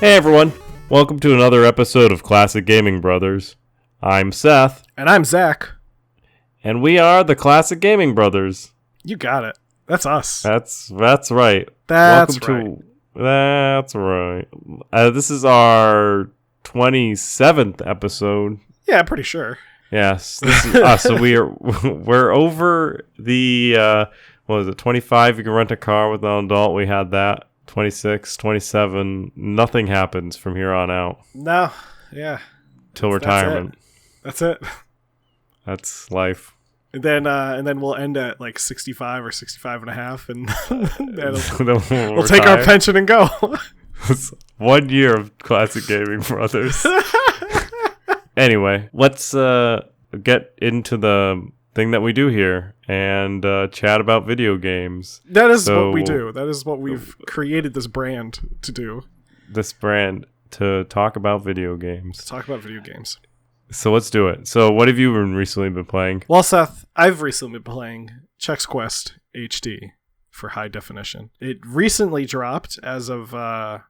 Hey everyone, welcome to another episode of Classic Gaming Brothers. I'm Seth. And I'm Zach. And we are the Classic Gaming Brothers. You got it. That's us. That's right. That's right. This is our 27th episode. Yeah, pretty sure. Yes, this is so we're over the what was it, 25, you can rent a car with an adult. We had that. 26, 27, nothing happens from here on out. No, yeah. Till retirement. That's it. That's life. And then we'll end at like 65 or 65 and a half, and we'll take our pension and go. 1 year of Classic Gaming Brothers. Anyway, let's get into the thing that we do here and chat about video games. That is what we do. That is what we've created this brand to do. This brand to talk about video games. To talk about video games. So let's do it. So what have you recently been playing? Well, Seth, I've recently been playing Chex Quest HD for high definition. It recently dropped as of a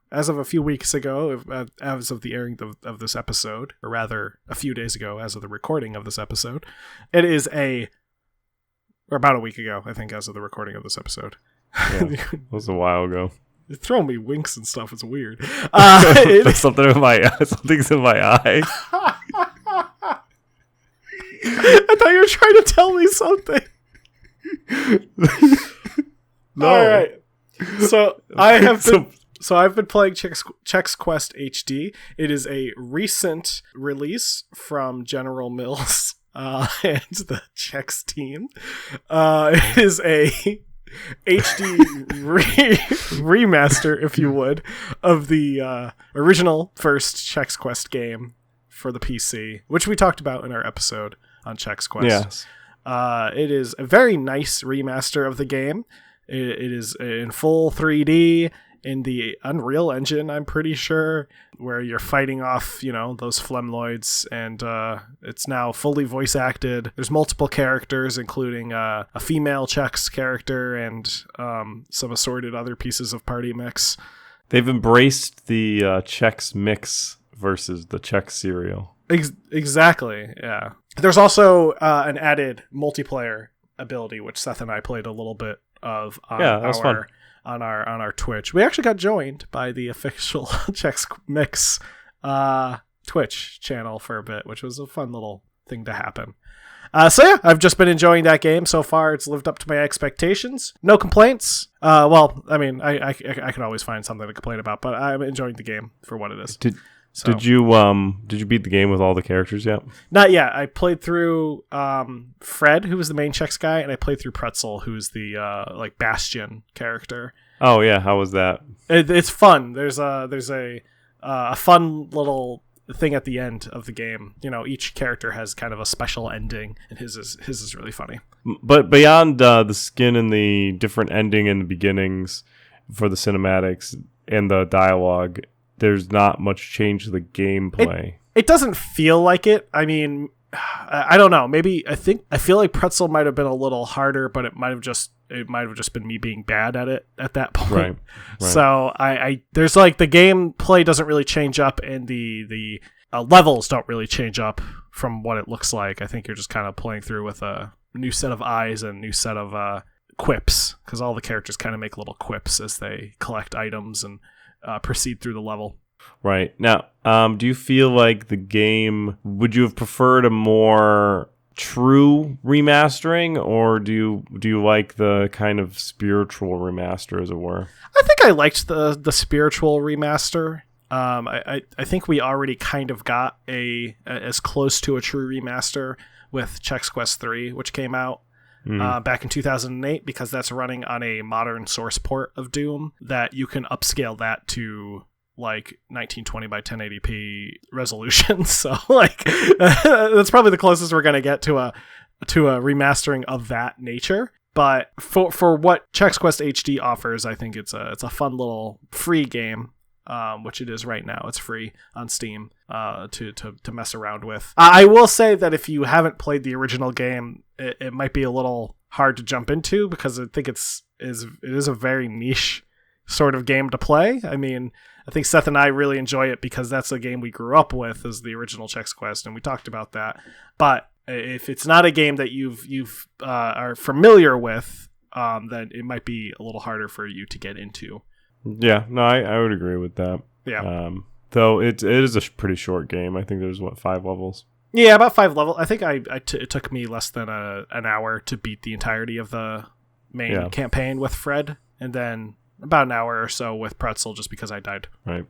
few weeks ago, as of the airing of this episode, or rather a few days ago as of the recording of this episode. It is or about a week ago, I think, as of the recording of this episode. Yeah, it was a while ago. You're throwing me winks and stuff. It's weird. Something's in my eye. I thought you were trying to tell me something. No. All right. So I've been playing Chex Quest HD. It is a recent release from General Mills and the Chex team. It is a HD remaster, if you would, of the original first Chex Quest game for the PC, which we talked about in our episode on Chex Quest. Yes. It is a very nice remaster of the game. It is in full 3D in the Unreal Engine, I'm pretty sure, where you're fighting off, those Flemloids, and it's now fully voice acted. There's multiple characters, including a female Chex character and some assorted other pieces of party mix. They've embraced the Chex Mix versus the Chex cereal. Exactly, yeah. There's also an added multiplayer ability, which Seth and I played a little bit of on our Twitch. We actually got joined by the official Chex Mix Twitch channel for a bit, which was a fun little thing to happen. So yeah, I've just been enjoying that game so far. It's lived up to my expectations. No complaints. Well, I mean, I can always find something to complain about, but I'm enjoying the game for what it is. Did you beat the game with all the characters yet? Not yet. I played through Fred, who was the main Chex guy, and I played through Pretzel, who's the Bastion character. Oh yeah, how was that? It's fun. There's a fun little thing at the end of the game. Each character has kind of a special ending, and his is really funny. But beyond the skin and the different ending and the beginnings for the cinematics and the dialogue, there's not much change to the gameplay. It doesn't feel like it. I mean, I don't know. Maybe I feel like Pretzel might have been a little harder, but it might have just been me being bad at it at that point. Right. So I there's the gameplay doesn't really change up, and the levels don't really change up from what it looks like. I think you're just kind of playing through with a new set of eyes and a new set of quips, because all the characters kind of make little quips as they collect items and proceed through the level. Right. Now, do you feel like the game, would you have preferred a more true remastering, or do you like the kind of spiritual remaster, as it were? I think I liked the spiritual remaster. I think we already kind of got as close to a true remaster with Chex Quest 3, which came out back in 2008, because that's running on a modern source port of Doom that you can upscale that to 1920 by 1080p resolution. So that's probably the closest we're gonna get to a remastering of that nature. But for what Chex Quest HD offers, I think it's a fun little free game which it is right now. It's free on Steam to mess around with. I will say that if you haven't played the original game, it might be a little hard to jump into, because I think it is a very niche sort of game to play. I mean, I think Seth and I really enjoy it because that's a game we grew up with as the original Chex Quest, and we talked about that. But if it's not a game that you've are familiar with, then it might be a little harder for you to get into. Yeah, no, I would agree with that. Yeah. Though it is a pretty short game. I think there's 5 levels. Yeah, about 5 levels. I think it took me less than an hour to beat the entirety of the main campaign with Fred, and then about an hour or so with Pretzel, just because I died. Right.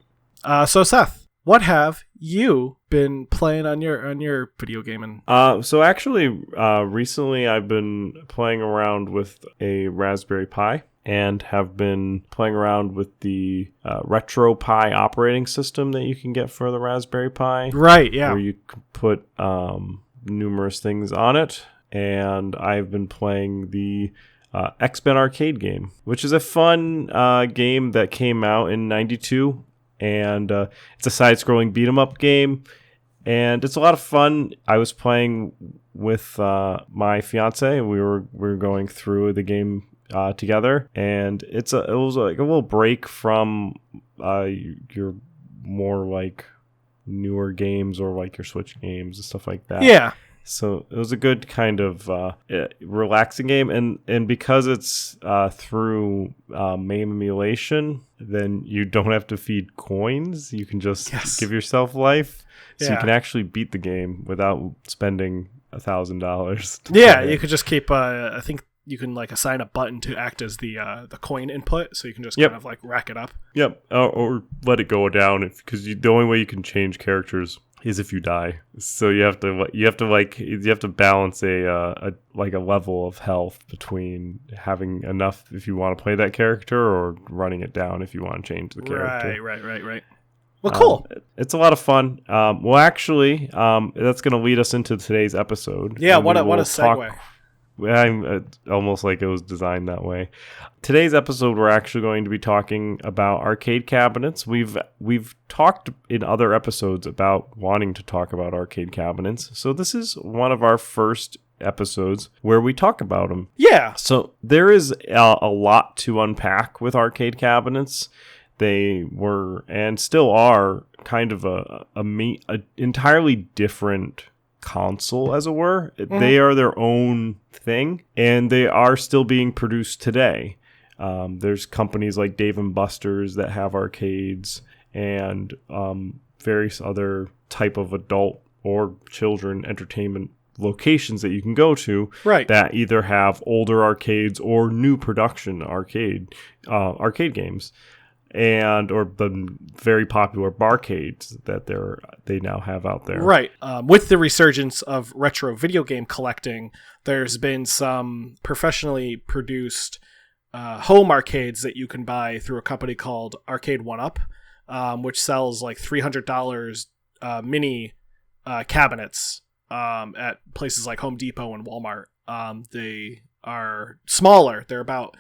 So Seth, what have you been playing on your video gaming? So actually, recently I've been playing around with a Raspberry Pi and have been playing around with the RetroPie operating system that you can get for the Raspberry Pi. Right, yeah. Where you can put numerous things on it. And I've been playing the X-Men arcade game, which is a fun game that came out in '92. And it's a side-scrolling beat-em-up game. And it's a lot of fun. I was playing with my fiance. We were going through the game together, and it was like a little break from your more like newer games or like your Switch games and stuff like that. Yeah. So it was a good kind of relaxing game, and because it's through MAME emulation, then you don't have to feed coins. You can just give yourself life, so you can actually beat the game without spending $1,000. Yeah, you could just keep. I think you can like assign a button to act as the coin input, so you can just kind of like rack it up. Yep, or let it go down because the only way you can change characters is if you die. So you have to balance a level of health between having enough if you want to play that character or running it down if you want to change the character. Right. Well, cool. It's a lot of fun. Well, actually, that's going to lead us into today's episode. Yeah, what a segue. I'm almost like it was designed that way. Today's episode, we're actually going to be talking about arcade cabinets. We've talked in other episodes about wanting to talk about arcade cabinets, so this is one of our first episodes where we talk about them. Yeah. So there is a lot to unpack with arcade cabinets. They were and still are kind of a entirely different console, as it were. Mm-hmm. They are their own thing, and they are still being produced today. There's companies like Dave & Buster's that have arcades, and various other type of adult or children entertainment locations that you can go to, right, that either have older arcades or new production arcade games, and or the very popular barcades that they now have out there. Right. With the resurgence of retro video game collecting, there's been some professionally produced home arcades that you can buy through a company called Arcade 1-Up, which sells like $300 mini cabinets at places like Home Depot and Walmart. They are smaller. They're about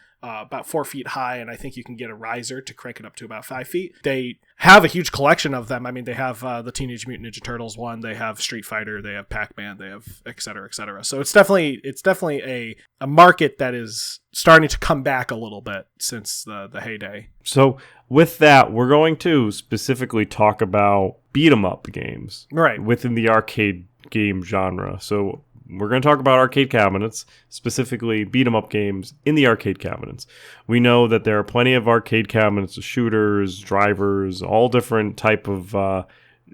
4 feet high, and I think you can get a riser to crank it up to about 5 feet. They have a huge collection of them. I mean, they have the Teenage Mutant Ninja Turtles one, they have Street Fighter, they have Pac-Man, they have et cetera, et cetera. So it's definitely a market that is starting to come back a little bit since the heyday. So with that, we're going to specifically talk about beat 'em up games, right, within the arcade game genre. So we're going to talk about arcade cabinets, specifically beat 'em up games in the arcade cabinets. We know that there are plenty of arcade cabinets, shooters, drivers, all different type of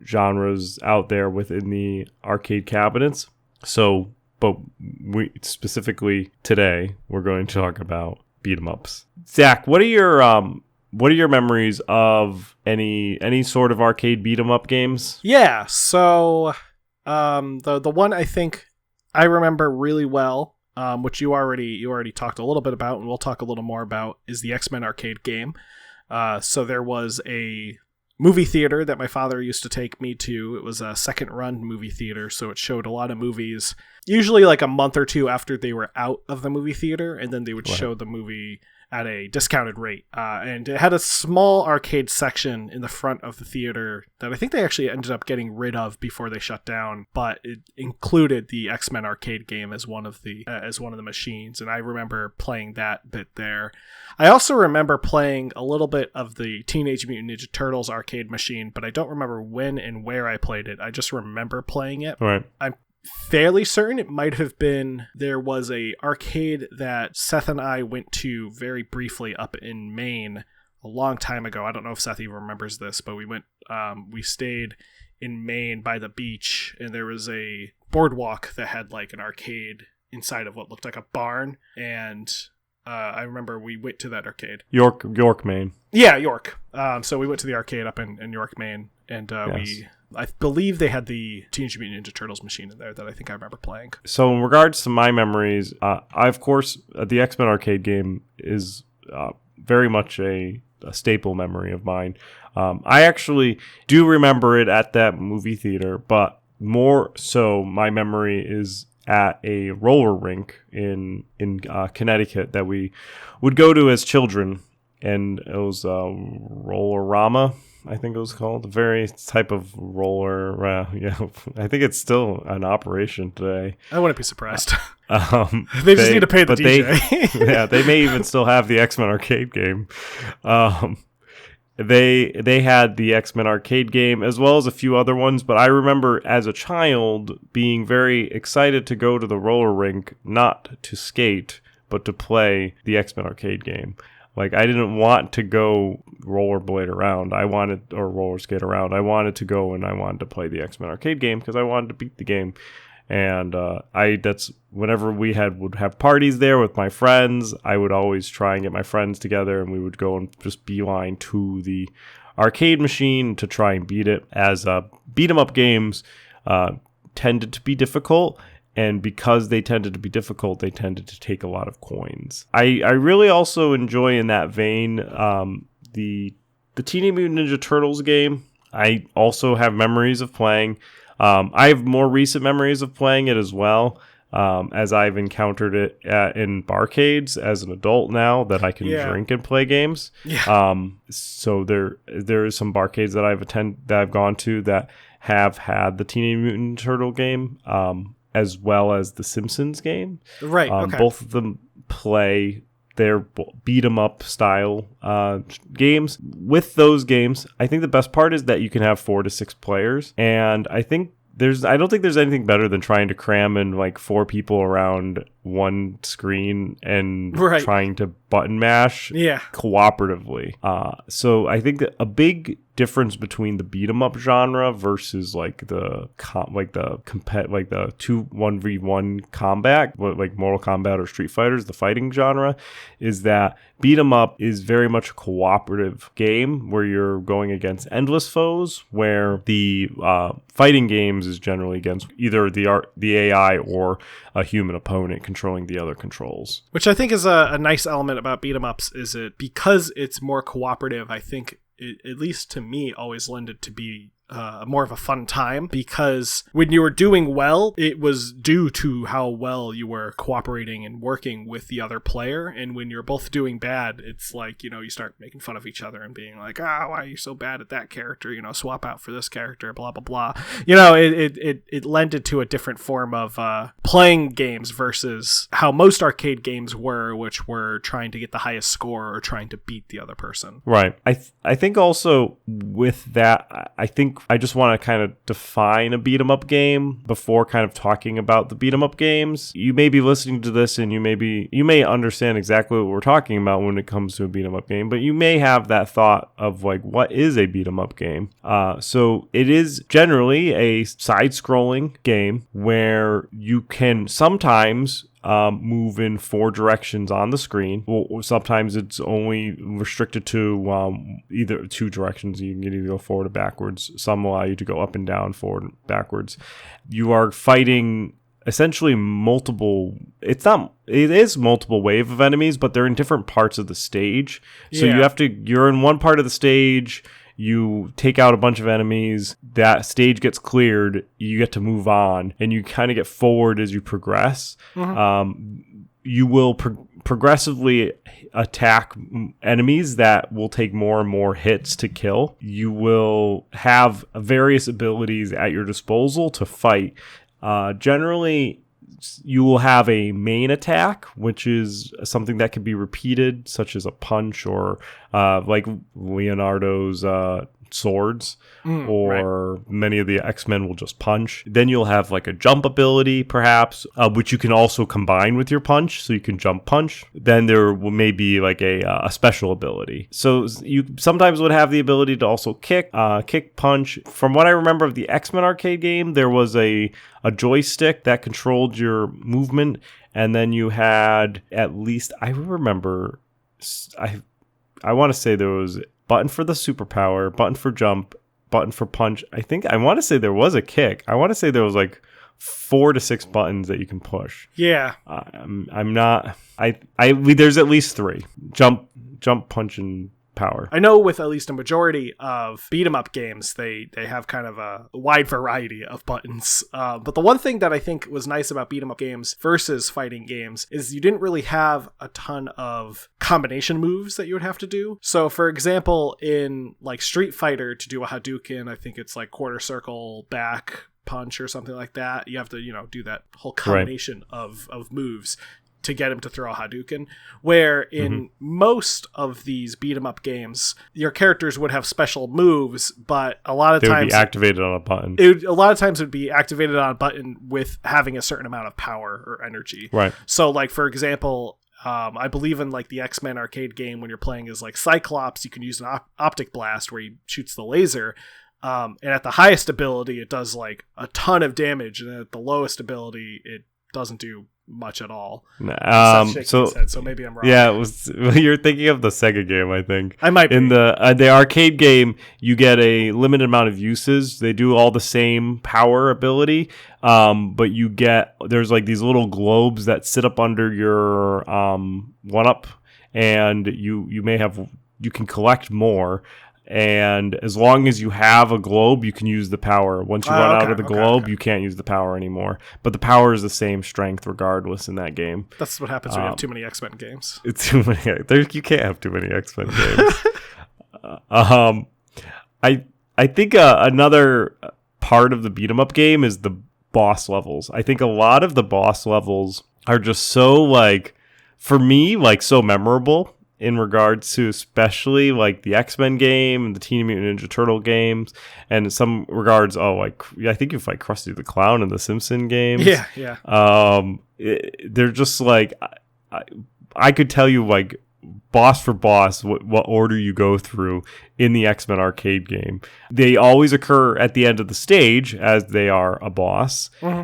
genres out there within the arcade cabinets. So, but we specifically today we're going to talk about beat 'em ups. Zach, what are your memories of any sort of arcade beat 'em up games? Yeah, so the one I think I remember really well, which you already talked a little bit about, and we'll talk a little more about, is the X-Men arcade game. So there was a movie theater that my father used to take me to. It was a second-run movie theater, so it showed a lot of movies, usually like a month or two after they were out of the movie theater, and then they would show the movie at a discounted rate. And it had a small arcade section in the front of the theater that I think they actually ended up getting rid of before they shut down, but it included the X-Men arcade game as one of the machines, and I remember playing that bit there. I also remember playing a little bit of the Teenage Mutant Ninja Turtles arcade machine, but I don't remember when and where I played it. I just remember playing it. Right. I'm fairly certain it might have been, there was a arcade that Seth and I went to very briefly up in Maine a long time ago. I don't know if Seth even remembers this, but we stayed in Maine by the beach, and there was a boardwalk that had like an arcade inside of what looked like a barn, and I remember we went to that arcade. York, Maine. Yeah, York. So we went to the arcade up in York, Maine, and Yes. I believe they had the Teenage Mutant Ninja Turtles machine in there that I think I remember playing. So in regards to my memories, I, of course, the X-Men arcade game is very much a staple memory of mine. I actually do remember it at that movie theater, but more so my memory is at a roller rink in Connecticut that we would go to as children, and it was Roller-Rama, I think it was called. A very type of roller. I think it's still an operation today. I wouldn't be surprised. They just need to pay the DJ. They may even still have the X-Men arcade game. They had the X-Men arcade game as well as a few other ones, but I remember as a child being very excited to go to the roller rink, not to skate, but to play the X-Men arcade game. Like, I didn't want to go rollerblade around. Or roller skate around. I wanted to go and I wanted to play the X-Men arcade game because I wanted to beat the game. And that's whenever we would have parties there with my friends, I would always try and get my friends together, and we would go and just beeline to the arcade machine to try and beat it, as beat 'em up games tended to be difficult. And because they tended to be difficult, they tended to take a lot of coins. I really also enjoy, in that vein, the Teenage Mutant Ninja Turtles game. I also have memories of playing. I have more recent memories of playing it as well, as I've encountered it in barcades as an adult now that I can drink and play games. Yeah. So there is some barcades that I've gone to that have had the Teenage Mutant Turtle game, as well as the Simpsons game. Right. Okay. Both of them play their beat 'em up style games. With those games, I think the best part is that you can have 4 to 6 players, and I don't think there's anything better than trying to cram in like 4 people around one screen and trying to button mash cooperatively. So I think that a big difference between the beat 'em up genre versus like the 1v1 combat, like Mortal Kombat or Street Fighters, the fighting genre, is that beat 'em up is very much a cooperative game where you're going against endless foes, where the fighting games is generally against either the AI or a human opponent controlling the other controls. Which I think is a nice element about beat 'em ups, is it because it's more cooperative. I think it, at least to me, always lended to be more of a fun time, because when you were doing well, it was due to how well you were cooperating and working with the other player. And when you're both doing bad, it's like, you start making fun of each other and being like, why are you so bad at that character? Swap out for this character, blah, blah, blah. It lended to a different form of playing games versus how most arcade games were, which were trying to get the highest score or trying to beat the other person. Right. I think also with that, I just want to kind of define a beat 'em up game before kind of talking about the beat 'em up games. You may be listening to this and you may understand exactly what we're talking about when it comes to a beat 'em up game, but you may have that thought of like, what is a beat 'em up game? So it is generally a side-scrolling game where you can sometimes move in 4 directions on the screen. Or sometimes it's only restricted to either 2 directions. You can either go forward or backwards. Some allow you to go up and down, forward and backwards. You are fighting essentially it is multiple wave of enemies, but they're in different parts of the stage. So you're in one part of the stage, you take out a bunch of enemies, that stage gets cleared, you get to move on, and you kind of get forward as you progress. Mm-hmm. You will progressively attack enemies that will take more and more hits to kill. You will have various abilities at your disposal to fight. Generally, you will have a main attack, which is something that can be repeated, such as a punch or like Leonardo's swords, or right. Many of the X-Men will just punch. Then you'll have like a jump ability, perhaps, which you can also combine with your punch, so you can jump punch. Then there may be like a special ability. So you sometimes would have the ability to also kick, punch. From what I remember of the X-Men arcade game, there was a joystick that controlled your movement, and then you had, at least I remember, I want to say there was button for the superpower, button for jump, button for punch. I want to say there was a kick. I want to say there was like 4 to 6 buttons that you can push. Yeah. I'm not. There's at least 3: jump, punch, and power. I know with at least a majority of beat 'em up games, they have kind of a wide variety of buttons. But the one thing that I think was nice about beat 'em up games versus fighting games is you didn't really have a ton of combination moves that you would have to do. So for example, in like Street Fighter, to do a Hadouken, I think it's like quarter circle back punch or something like that. You have to, do that whole combination of moves to get him to throw a Hadouken, where in most of these beat 'em up games, your characters would have special moves, but a lot of times would be activated on a button. A lot of times it would be activated on a button with having a certain amount of power or energy. Right. So like, for example, I believe in like the X-Men arcade game, when you're playing as like Cyclops, you can use an optic blast where he shoots the laser. And at the highest ability, it does like a ton of damage. And at the lowest ability, it doesn't do much at all. So maybe I'm wrong. Yeah, you're thinking of the Sega game, I think. I might be. In the arcade game, you get a limited amount of uses. They do all the same power ability, but there's like these little globes that sit up under your 1-up, and you can collect more. And as long as you have a globe, you can use the power. Once you run out of the globe, you can't use the power anymore. But the power is the same strength regardless in that game. That's what happens when you have too many X-Men games. It's too many. You can't have too many X-Men games. I think another part of the beat 'em up game is the boss levels. I think a lot of the boss levels are just so, like, for me, like, so memorable. In regards to especially like the X-Men game and the Teenage Mutant Ninja Turtle games, and in some regards, I think you fight Krusty the Clown in the Simpson games. Yeah. They're just like, I could tell you like boss for boss what order you go through in the X-Men arcade game. They always occur at the end of the stage as they are a boss. Mm-hmm.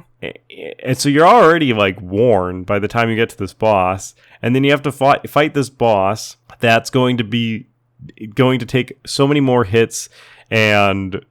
And so you're already like worn by the time you get to this boss, and then you have to fight this boss that's going to take so many more hits, and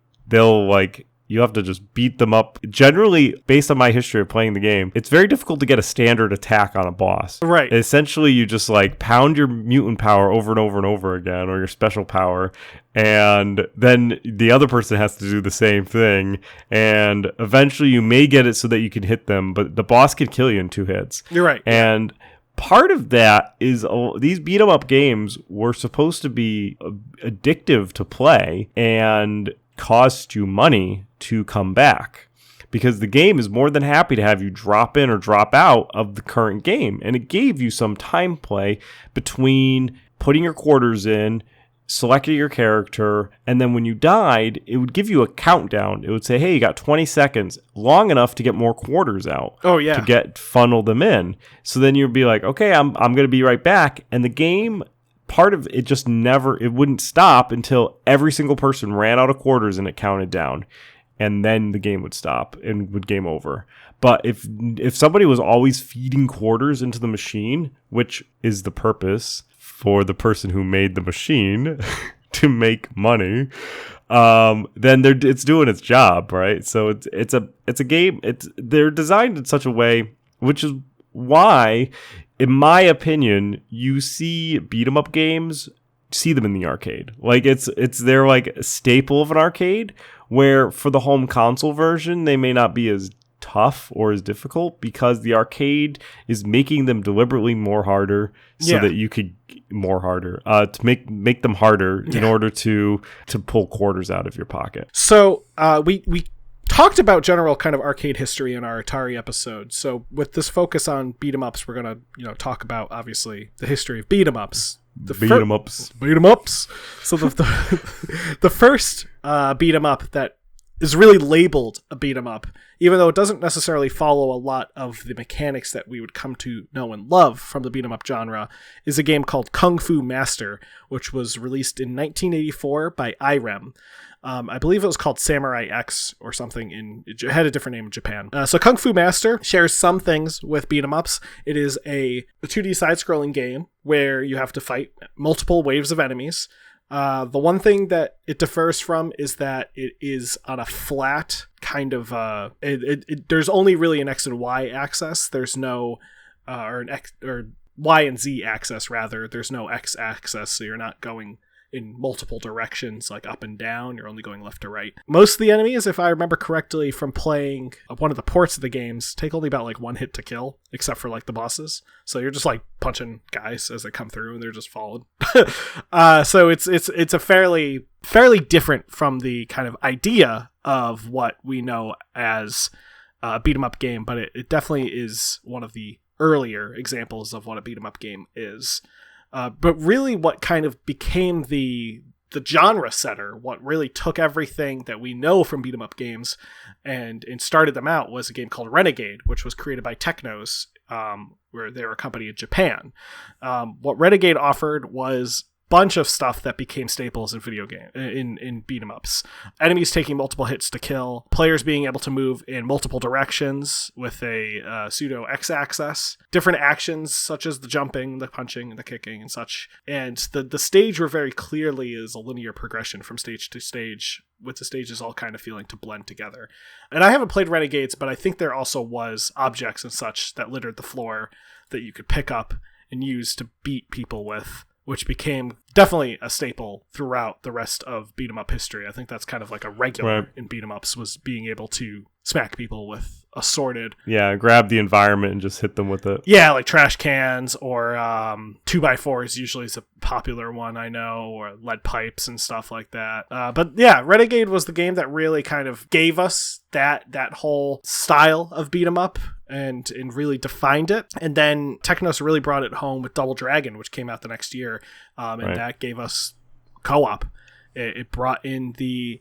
you have to just beat them up. Generally, based on my history of playing the game, it's very difficult to get a standard attack on a boss. Right. Essentially, you just like pound your mutant power over and over and over again, or your special power, and then the other person has to do the same thing, and eventually you may get it so that you can hit them, but the boss can kill you in 2 hits. You're right. And part of that is these beat 'em up games were supposed to be addictive to play and cost you money to come back, because the game is more than happy to have you drop in or drop out of the current game. And it gave you some time play between putting your quarters in, selecting your character, and then when you died, it would give you a countdown. It would say, hey, you got 20 seconds, long enough to get more quarters out. Oh, yeah. To funnel them in. So then you'd be like, okay, I'm going to be right back. And the game, part of it just it wouldn't stop until every single person ran out of quarters and it counted down. And then the game would stop and would game over. But if somebody was always feeding quarters into the machine, which is the purpose for the person who made the machine to make money, then it's doing its job, right? So it's a game. They're designed in such a way, which is why, in my opinion, you see beat 'em up games, see them in the arcade. Like they're like a staple of an arcade, where for the home console version, they may not be as tough or as difficult because the arcade is making them deliberately more harder so that you could to make them harder in order to pull quarters out of your pocket. So we talked about general kind of arcade history in our Atari episode. So with this focus on beat 'em ups, we're gonna talk about obviously the history of beat 'em ups. Beat 'em ups. So the first beat 'em up that is really labeled a beat 'em up, even though it doesn't necessarily follow a lot of the mechanics that we would come to know and love from the beat 'em up genre, is a game called Kung Fu Master, which was released in 1984 by IREM. I believe it was called Samurai X or something. It had a different name in Japan. So Kung Fu Master shares some things with beat 'em ups. It is a 2D side-scrolling game where you have to fight multiple waves of enemies. The one thing that it differs from is that it is on a flat kind of there's only really an X and Y axis. There's no or an X or Y and Z axis rather. There's no X axis, so you're not going in multiple directions like up and down. You're only going left to right. Most of the enemies, if I remember correctly from playing one of the ports of the games, take only about like one hit to kill, except for like the bosses. So you're just like punching guys as they come through and they're just falling. So it's a fairly different from the kind of idea of what we know as a beat 'em up game, but it definitely is one of the earlier examples of what a beat 'em up game is. But really what kind of became the genre setter, what really took everything that we know from beat 'em up games and started them out, was a game called Renegade, which was created by Technos, where they were a company in Japan. What Renegade offered was bunch of stuff that became staples in video game in beat 'em ups. Enemies taking multiple hits to kill, players being able to move in multiple directions with a pseudo x-axis, different actions such as the jumping, the punching, and the kicking and such. And the stage were very clearly is a linear progression from stage to stage, with the stages all kind of feeling to blend together. And I haven't played Renegades, but I think there also was objects and such that littered the floor that you could pick up and use to beat people with, which became definitely a staple throughout the rest of beat 'em up history. I think that's kind of like a regular in beat 'em ups, was being able to smack people with assorted. Yeah, grab the environment and just hit them with it. Yeah, like trash cans or 2x4s usually is a popular one, I know, or lead pipes and stuff like that. But yeah, Renegade was the game that really kind of gave us that whole style of beat 'em up and really defined it. And then Technos really brought it home with Double Dragon, which came out the next year, and that gave us co-op. It brought in the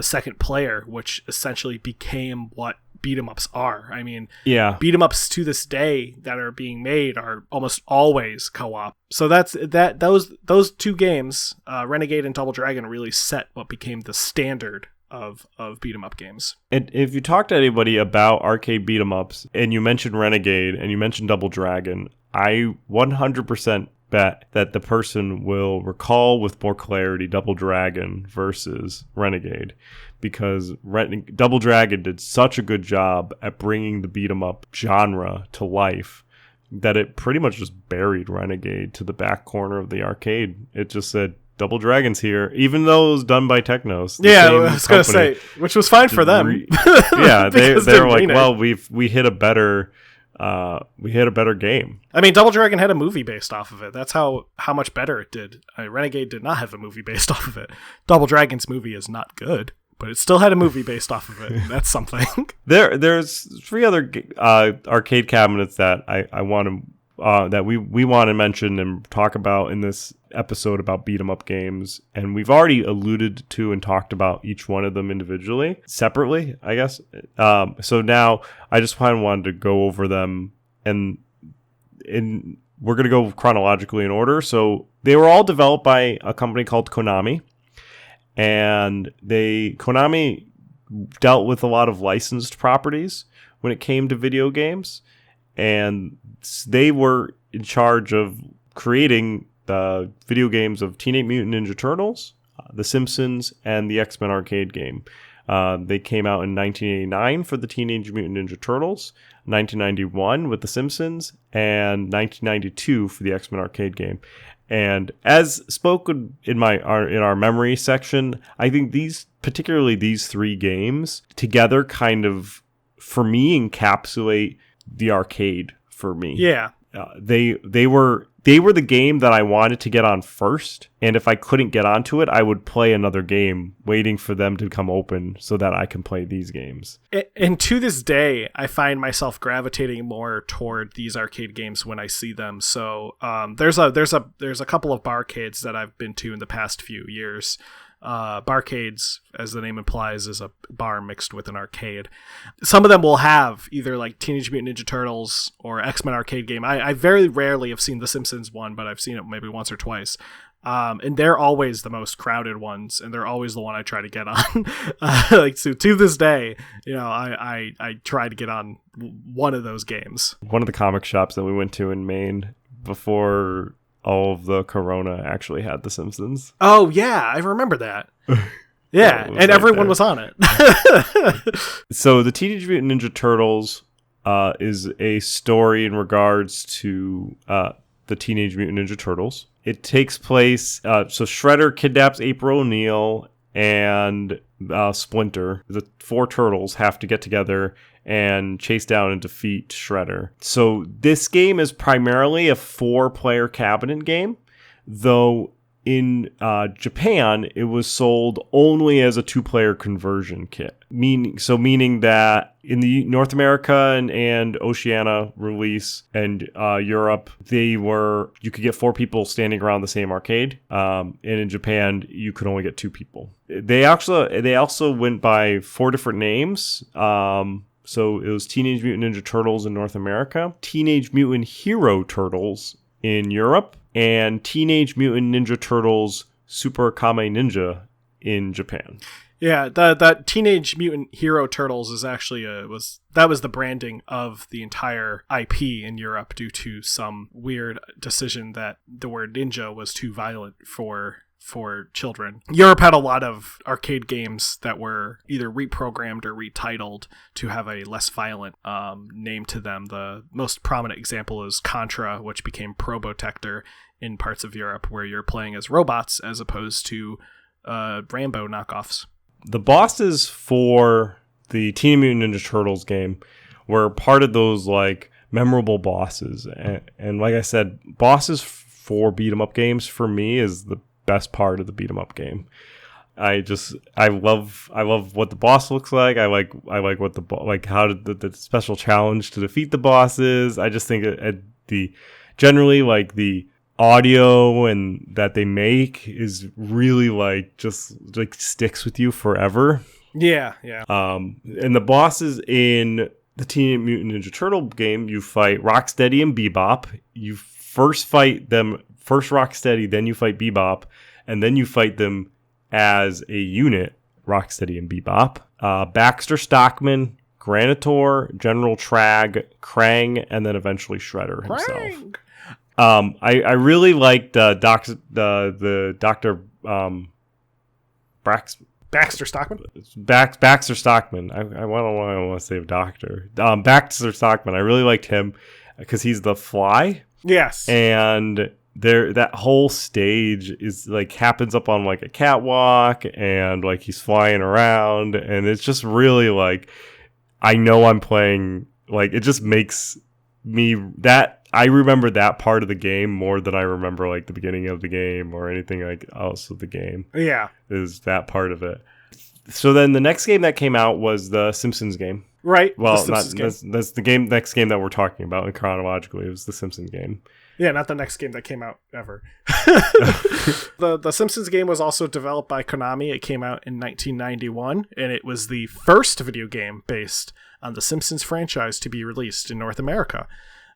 second player, which essentially became what beat 'em ups are. I mean, beat 'em ups to this day that are being made are almost always co-op. So those two games, Renegade and Double Dragon, really set what became the standard of beat 'em up games. And if you talk to anybody about arcade beat 'em ups and you mention Renegade and you mention Double Dragon, I 100% bet that the person will recall with more clarity Double Dragon versus Renegade, because Double Dragon did such a good job at bringing the beat 'em up genre to life that it pretty much just buried Renegade to the back corner of the arcade. It just said, Double Dragon's here, even though it was done by Technos. Yeah, I was going to say, which was fine for them. Yeah, they were like, well, we hit a better game. I mean, Double Dragon had a movie based off of it. That's how much better it did. Renegade did not have a movie based off of it. Double Dragon's movie is not good, but it still had a movie based off of it. That's something. There's 3 other arcade cabinets that I want to that we want to mention and talk about in this episode about beat 'em up games, and we've already alluded to and talked about each one of them individually, separately, I guess. So now I just wanted to go over them, and we're going to go chronologically in order. So they were all developed by a company called Konami, and Konami dealt with a lot of licensed properties when it came to video games, and they were in charge of creating the video games of Teenage Mutant Ninja Turtles, The Simpsons, and the X-Men arcade game. They came out in 1989 for the Teenage Mutant Ninja Turtles, 1991 with The Simpsons, and 1992 for the X-Men arcade game. And as spoken in our memory section, I think particularly these 3 games together kind of for me, encapsulate the arcade for me. Yeah. They were the game that I wanted to get on first, and if I couldn't get onto it, I would play another game waiting for them to come open so that I can play these games. And to this day, I find myself gravitating more toward these arcade games when I see them. So there's a couple of barcades that I've been to in the past few years. Barcades, as the name implies, is a bar mixed with an arcade. Some of them will have either like Teenage Mutant Ninja Turtles or X-Men arcade game. I very rarely have seen the Simpsons one, but I've seen it maybe once or twice. And they're always the most crowded ones, and they're always the one I try to get on. Like so to this day, I try to get on one of those games. One of the comic shops that we went to in Maine before all of the Corona actually had The Simpsons. Oh yeah, I remember that. Yeah, and everyone was on it. So the Teenage Mutant Ninja Turtles is a story in regards to the Teenage Mutant Ninja Turtles. It takes place, so Shredder kidnaps April O'Neil and Splinter. The four turtles have to get together and chase down and defeat Shredder. So this game is primarily a 4-player cabinet game, though in Japan it was sold only as a 2-player conversion kit. Meaning that in the North America and Oceania release and Europe, you could get 4 people standing around the same arcade, and in Japan you could only get 2 people. They also went by 4 different names. So it was Teenage Mutant Ninja Turtles in North America, Teenage Mutant Hero Turtles in Europe, and Teenage Mutant Ninja Turtles Super Kame Ninja in Japan. Yeah, that Teenage Mutant Hero Turtles is actually was the branding of the entire IP in Europe due to some weird decision that the word ninja was too violent for children. Europe had a lot of arcade games that were either reprogrammed or retitled to have a less violent name to them. The most prominent example is Contra, which became Probotector in parts of Europe, where you're playing as robots as opposed to Rambo knockoffs. The bosses for the Teenage Mutant Ninja Turtles game were part of those like memorable bosses, and like I said, bosses for beat 'em up games for me is the best part of the beat 'em up game. I love what the boss looks like. I like what how the special challenge to defeat the bosses. I just think generally like the audio and that they make is really just sticks with you forever. Yeah. And the bosses in the Teenage Mutant Ninja Turtle game, you fight Rocksteady and Bebop. You first fight them first Rocksteady, then you fight Bebop, and then you fight them as a unit, Rocksteady and Bebop. Baxter Stockman, Granitor, General Trag, Krang, and then eventually Shredder himself. I really liked Baxter Stockman. Baxter Stockman. I want to say doctor. Baxter Stockman. I really liked him because he's the Fly. Yes. And that whole stage is happens up on a catwalk, and he's flying around, and it's just really I know I'm playing. It just makes me that I remember that part of the game more than I remember the beginning of the game or anything else of the game. Yeah, is that part of it. So then the next game that came out was the Simpsons game. Right. Well, that's the next game that we're talking about chronologically. It was the Simpsons game. Yeah, not the next game that came out ever. The Simpsons game was also developed by Konami. It came out in 1991, and it was the first video game based on the Simpsons franchise to be released in North America.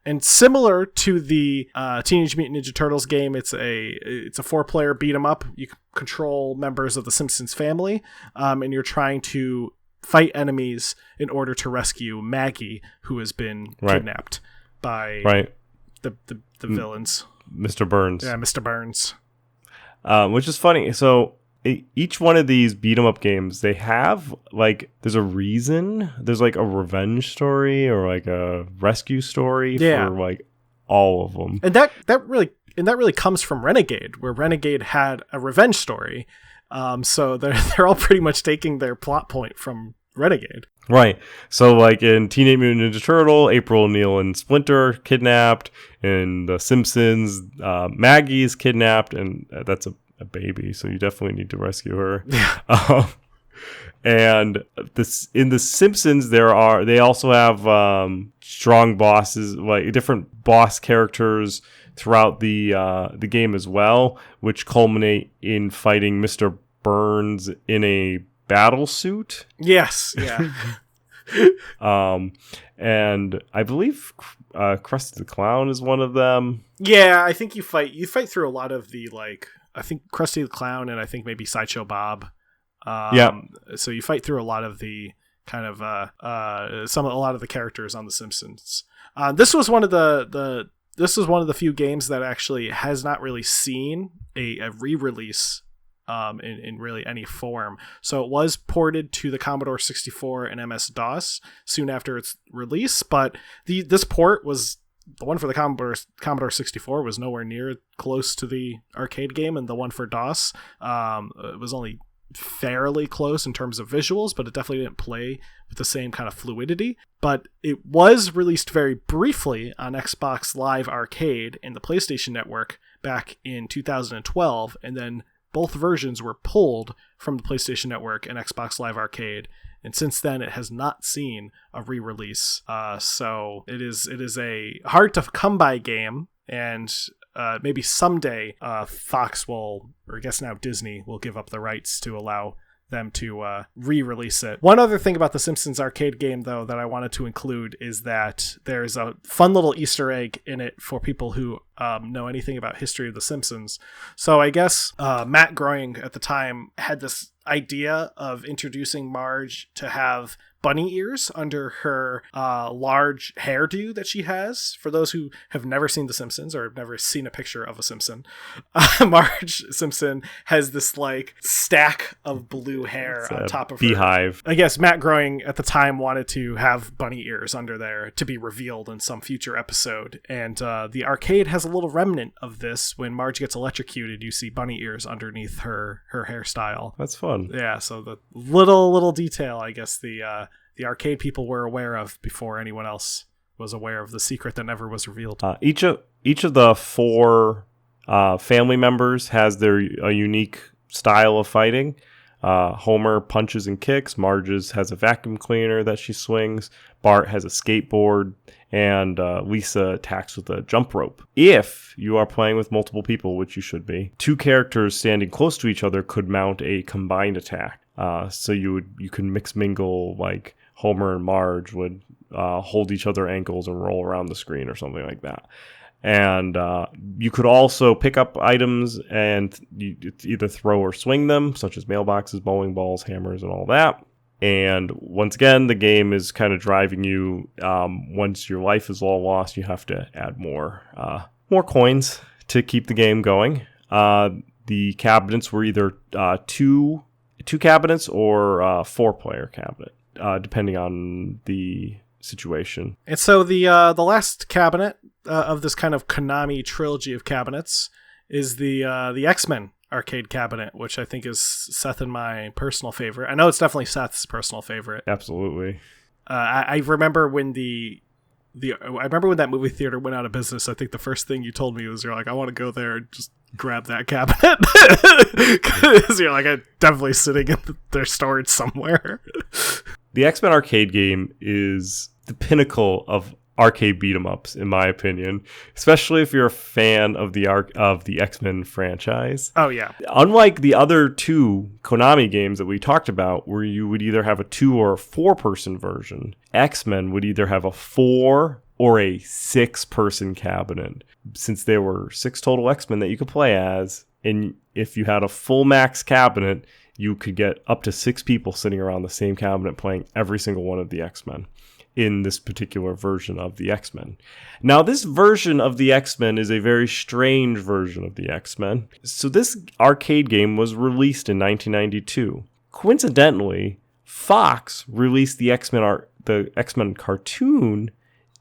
And similar to the Teenage Mutant Ninja Turtles game, it's a 4-player beat 'em up. You control members of the Simpsons family, and you're trying to fight enemies in order to rescue Maggie, who has been kidnapped by the villains. Mr. Burns. Yeah, Mr. Burns. Which is funny. So each one of these beat 'em up games, they have there's a reason. There's a revenge story or a rescue story for all of them. And that really comes from Renegade, where Renegade had a revenge story. So they're all pretty much taking their plot point from Renegade. Right. So, like in Teenage Mutant Ninja Turtle, April O'Neil and Splinter are kidnapped. In The Simpsons, Maggie is kidnapped, and that's a baby, so you definitely need to rescue her. And this in The Simpsons, they also have strong bosses, like different boss characters throughout the game as well, which culminate in fighting Mr. Burns in a battle suit. Yes, yeah. And I believe Krusty the Clown is one of them. Yeah, I think you fight through a lot of the, like, I think Krusty the Clown and I think maybe Sideshow Bob. So you fight through a lot of the kind of a lot of the characters on The Simpsons. This was one of the few games that actually has not really seen a re-release in really any form. So it was ported to the Commodore 64 and MS-DOS soon after its release, but this port was the one for the Commodore 64 was nowhere near close to the arcade game, and the one for DOS it was only fairly close in terms of visuals, but it definitely didn't play with the same kind of fluidity. But it was released very briefly on Xbox Live Arcade and the PlayStation Network back in 2012, and then both versions were pulled from the PlayStation Network and Xbox Live Arcade, and since then it has not seen a re-release. So it is a hard to come by game, and maybe someday Fox will, or I guess now Disney will, give up the rights to allow them to re-release it. One other thing about the Simpsons arcade game, though, that I wanted to include is that there's a fun little Easter egg in it for people who know anything about history of the Simpsons. So I guess Matt Groening at the time had this idea of introducing Marge to have bunny ears under her large hairdo that she has. For those who have never seen The Simpsons or have never seen a picture of a Simpson, Marge Simpson has this like stack of blue hair on top of beehive. I guess Matt Groening at the time wanted to have bunny ears under there to be revealed in some future episode, and the arcade has a little remnant of this. When Marge gets electrocuted, you see bunny ears underneath her hairstyle. That's fun. Yeah, so the little detail, I guess the arcade people were aware of before anyone else was aware of the secret that never was revealed. Each of the four family members has a unique style of fighting. Homer punches and kicks. Marge's has a vacuum cleaner that she swings. Bart has a skateboard, and Lisa attacks with a jump rope. If you are playing with multiple people, which you should be, two characters standing close to each other could mount a combined attack. So you can mix mingle, like Homer and Marge would hold each other ankles and roll around the screen or something like that. And you could also pick up items and you either throw or swing them, such as mailboxes, bowling balls, hammers, and all that. And once again, the game is kind of driving you. Once your life is all lost, you have to add more coins to keep the game going. The cabinets were either two cabinets or a 4-player cabinet, depending on the situation. And so the last cabinet of this kind of Konami trilogy of cabinets is the X-Men arcade cabinet, which I think is Seth and my personal favorite. I know it's definitely Seth's personal favorite. Absolutely. I remember when when that movie theater went out of business. I think the first thing you told me was, you're like, I want to go there and just grab that cabinet, because you're like, I'm definitely sitting in their storage somewhere. The X-Men arcade game is the pinnacle of arcade beat-em-ups, in my opinion, especially if you're a fan of the X-Men franchise. Oh, yeah. Unlike the other two Konami games that we talked about, where you would either have a 2 or a 4-person version, X-Men would either have a 4 or a 6-person cabinet, since there were 6 total X-Men that you could play as, and if you had a full max cabinet, you could get up to 6 people sitting around the same cabinet playing every single one of the X-Men in this particular version of the X-Men. Now, this version of the X-Men is a very strange version of the X-Men. So this arcade game was released in 1992. Coincidentally, Fox released the X-Men cartoon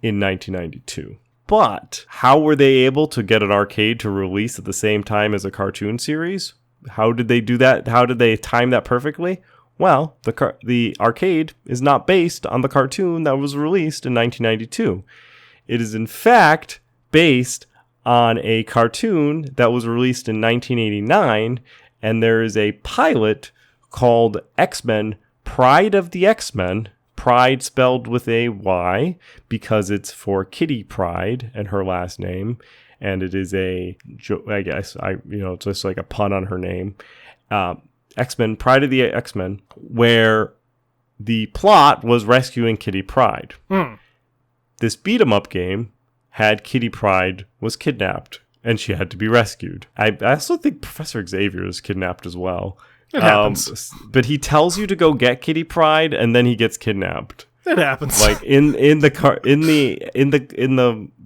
in 1992. But how were they able to get an arcade to release at the same time as a cartoon series? How did they do that? How did they time that perfectly? Well, the arcade is not based on the cartoon that was released in 1992. It is in fact based on a cartoon that was released in 1989, and there is a pilot called X-Men Pride of the X-Men. Pride spelled with a Y because it's for Kitty Pryde and her last name, and it is just like a pun on her name. X-Men Pride of the X-Men, where the plot was rescuing Kitty Pryde. This beat 'em up game had Kitty Pryde was kidnapped and she had to be rescued. I also think Professor Xavier is kidnapped as well. It happens. But he tells you to go get Kitty Pryde and then he gets kidnapped. It happens. Like in the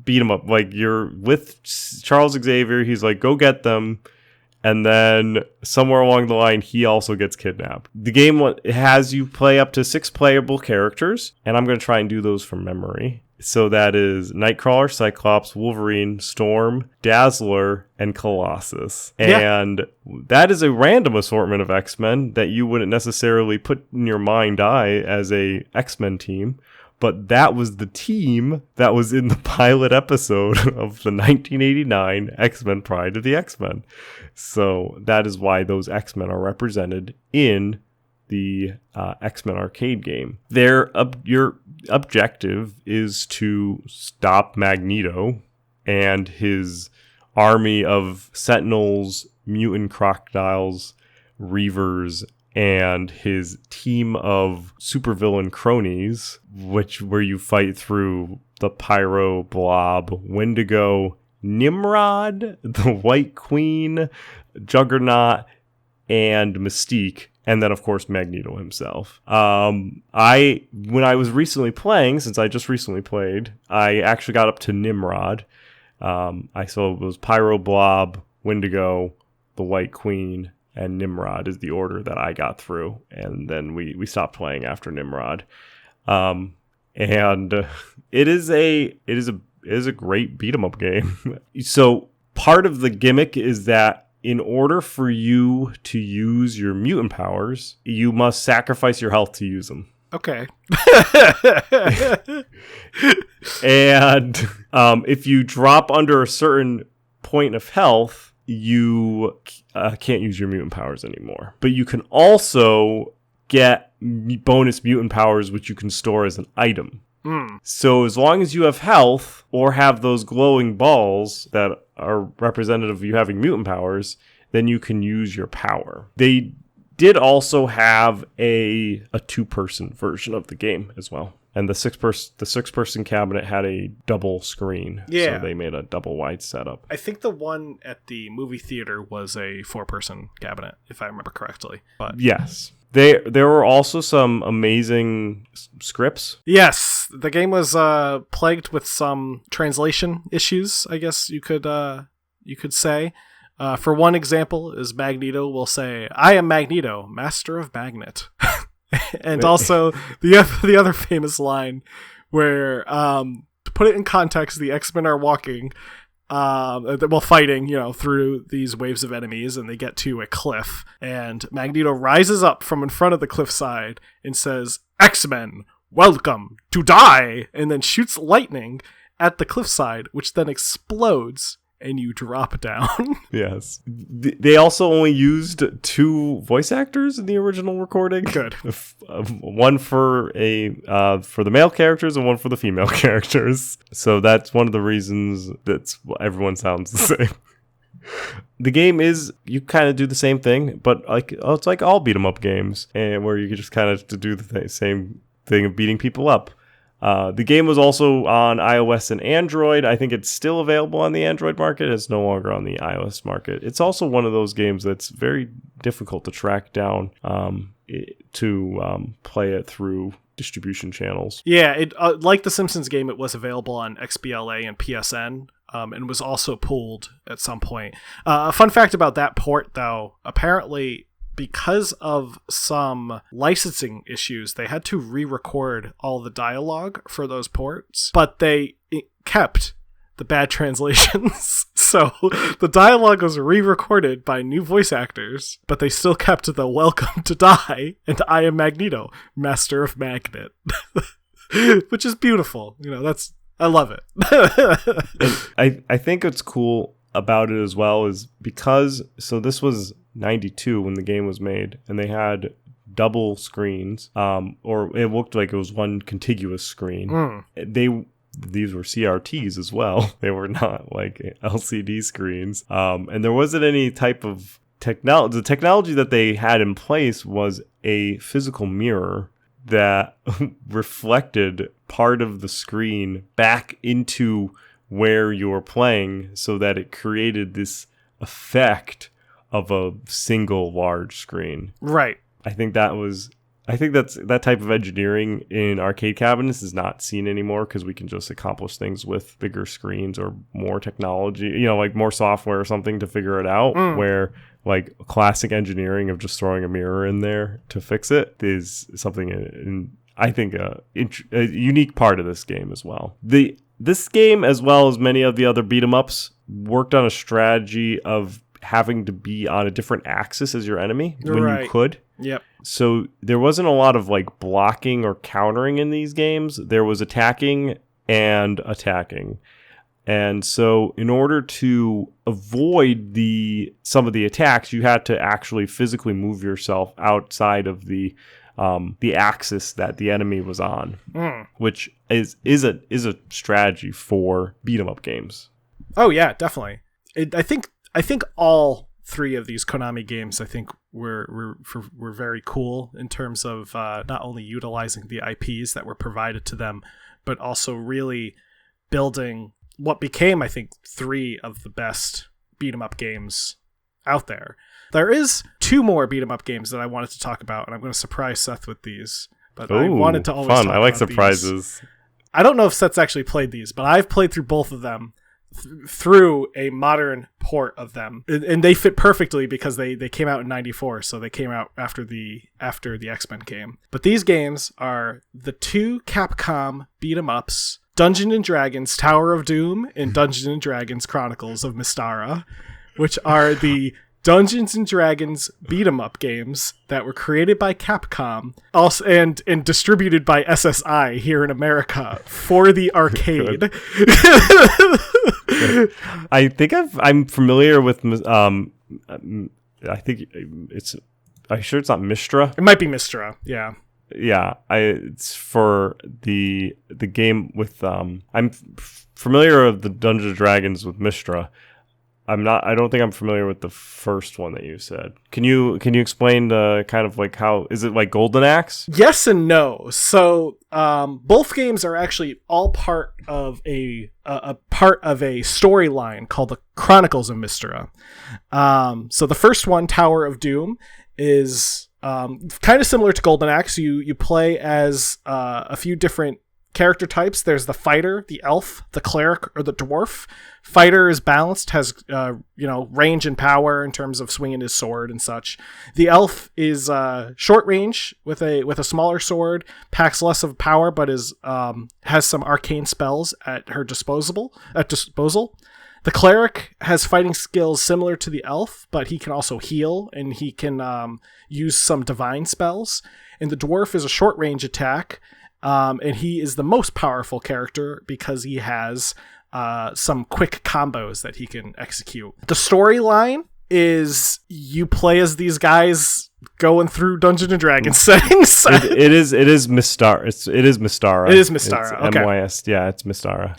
beat 'em up, like you're with Charles Xavier, he's like, go get them. And then somewhere along the line, he also gets kidnapped. The game has you play up to 6 playable characters, and I'm going to try and do those from memory. So that is Nightcrawler, Cyclops, Wolverine, Storm, Dazzler, and Colossus. Yeah. And that is a random assortment of X-Men that you wouldn't necessarily put in your mind's eye as a X-Men team. But that was the team that was in the pilot episode of the 1989 X-Men Pride of the X-Men. So that is why those X-Men are represented in the X-Men arcade game. Your objective is to stop Magneto and his army of Sentinels, mutant crocodiles, Reavers, and his team of supervillain cronies, where you fight through the Pyro, Blob, Wendigo, Nimrod, the White Queen, Juggernaut, and Mystique, and then of course Magneto himself. When I was recently playing, since I just recently played, I actually got up to Nimrod. I saw it was Pyro, Blob, Wendigo, the White Queen, and Nimrod is the order that I got through, and then we stopped playing after Nimrod. And it is a great beat 'em up game. So part of the gimmick is that in order for you to use your mutant powers, you must sacrifice your health to use them. Okay. And if you drop under a certain point of health, you can't use your mutant powers anymore. But you can also get bonus mutant powers, which you can store as an item. So as long as you have health or have those glowing balls that are representative of you having mutant powers, then you can use your power. They did also have a 2-person version of the game as well. And the six person cabinet had a double screen. Yeah. So they made a double wide setup. I think the one at the movie theater was a 4-person cabinet, if I remember correctly. But yes. There were also some amazing scripts. Yes, the game was plagued with some translation issues, I guess you could say. For one example, is Magneto will say, "I am Magneto, master of magnet." And also the other famous line where, to put it in context, the X-Men are walking while fighting, through these waves of enemies, and they get to a cliff, and Magneto rises up from in front of the cliffside and says, "X-Men, welcome to die," and then shoots lightning at the cliffside, which then explodes and you drop down. Yes. They also only used 2 voice actors in the original recording. Good. One for the male characters and one for the female characters. So that's one of the reasons that everyone sounds the same. The game is, you kind of do the same thing, but it's like all beat 'em up games, and where you can just kind of do the same thing of beating people up. The game was also on iOS and Android. I think it's still available on the Android market. It's no longer on the iOS market. It's also one of those games that's very difficult to track down to play it through distribution channels. Yeah, it like the Simpsons game, it was available on XBLA and PSN, and was also pulled at some point. A fun fact about that port, though, apparently, because of some licensing issues, they had to re-record all the dialogue for those ports, but they kept the bad translations. So the dialogue was re-recorded by new voice actors, but they still kept the "Welcome to Die" and "I am Magneto, Master of Magnet," which is beautiful. I love it. I think what's cool about it as well is because this was 92 when the game was made, and they had double screens, or it looked like it was one contiguous screen. These were CRTs as well. They were not like LCD screens. And there wasn't any type of technology. The technology that they had in place was a physical mirror that reflected part of the screen back into where you're playing, so that it created this effect of a single large screen. Right. I think that type of engineering in arcade cabinets is not seen anymore, because we can just accomplish things with bigger screens or more technology, like more software or something to figure it out. Where like classic engineering of just throwing a mirror in there to fix it is something, I think, a unique part of this game as well. This game, as well as many of the other beat 'em ups, worked on a strategy of having to be on a different axis as your enemy when you could. Yep. So there wasn't a lot of like blocking or countering in these games. There was attacking and attacking. And so in order to avoid some of the attacks, you had to actually physically move yourself outside of the axis that the enemy was on, which is a strategy for beat 'em up games. Oh yeah, definitely. I think all three of these Konami games, I think, were very cool in terms of not only utilizing the IPs that were provided to them, but also really building what became, I think, three of the best beat 'em up games out there. There is two more beat 'em up games that I wanted to talk about, and I'm going to surprise Seth with these. But I wanted to always fun. talk I like about surprises. These. I don't know if Seth's actually played these, but I've played through both of them through a modern port of them, and they fit perfectly because they came out in 94, so they came out after the X-Men game. But these games are the two Capcom beat 'em ups, Dungeons and Dragons Tower of Doom and Dungeons and Dragons Chronicles of Mystara, which are the Dungeons and Dragons beat 'em up games that were created by Capcom, also and distributed by SSI here in America for the arcade. I think I'm familiar with. I think it's. I'm sure it's not Mystra. It might be Mystra. Yeah. Yeah, it's for the game with. I'm familiar with the Dungeons and Dragons with Mystra. I don't think I'm familiar with the first one that you said. Can you explain the kind of like how is it like Golden Axe? Yes and no. So both games are actually all part of a storyline called the Chronicles of Mystara. So the first one, Tower of Doom, is kind of similar to Golden Axe. You play as a few different character types. There's the fighter, the elf, the cleric, or the dwarf. Fighter is balanced, has range and power in terms of swinging his sword and such. The elf is short range with a smaller sword, packs less of power, but has some arcane spells at her disposal. The cleric has fighting skills similar to the elf, but he can also heal, and he can use some divine spells. And the dwarf is a short range attack, and he is the most powerful character because he has some quick combos that he can execute. The storyline is you play as these guys going through Dungeons and Dragons settings. It is Mystara. It is Mystara. It is Mystara. It's okay. MYS. Yeah, it's Mystara.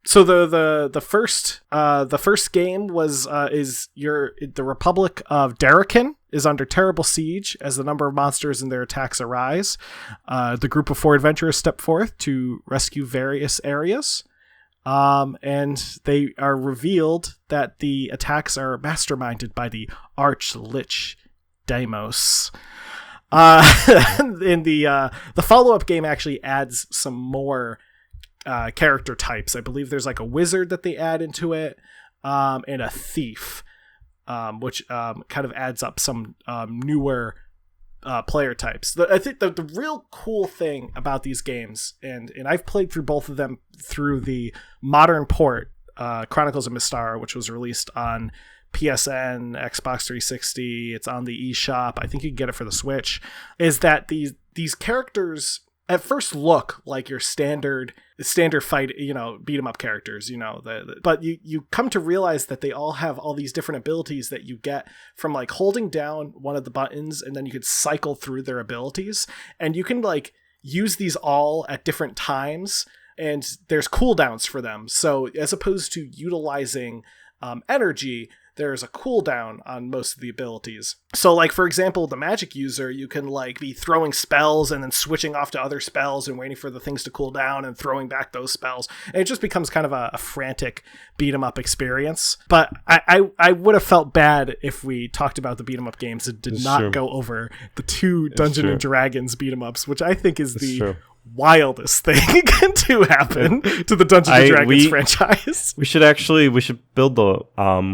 So the first game was the Republic of Darrakin is under terrible siege as the number of monsters and their attacks arise. The group of 4 adventurers step forth to rescue various areas. And they are revealed that the attacks are masterminded by the Arch Lich Deimos. And the follow-up game actually adds some more character types. I believe there's like a wizard that they add into it, and a thief, which kind of adds up some newer player types. I think the real cool thing about these games, and I've played through both of them through the modern port Chronicles of Mystara, which was released on PSN, Xbox 360. It's on the eShop. I think you can get it for the Switch. Is that these characters at first look like your standard fight, beat 'em up characters, but you come to realize that they all have all these different abilities that you get from like holding down one of the buttons, and then you could cycle through their abilities, and you can like use these all at different times, and there's cooldowns for them. So as opposed to utilizing energy, there's a cooldown on most of the abilities. So like, for example, the magic user, you can like be throwing spells and then switching off to other spells and waiting for the things to cool down and throwing back those spells. And it just becomes kind of a frantic beat 'em up experience. But I would have felt bad if we talked about the beat 'em up games and did not go over the two Dungeons and Dragons beat 'em ups, which I think is the wildest thing to happen to the Dungeons and Dragons franchise. We should build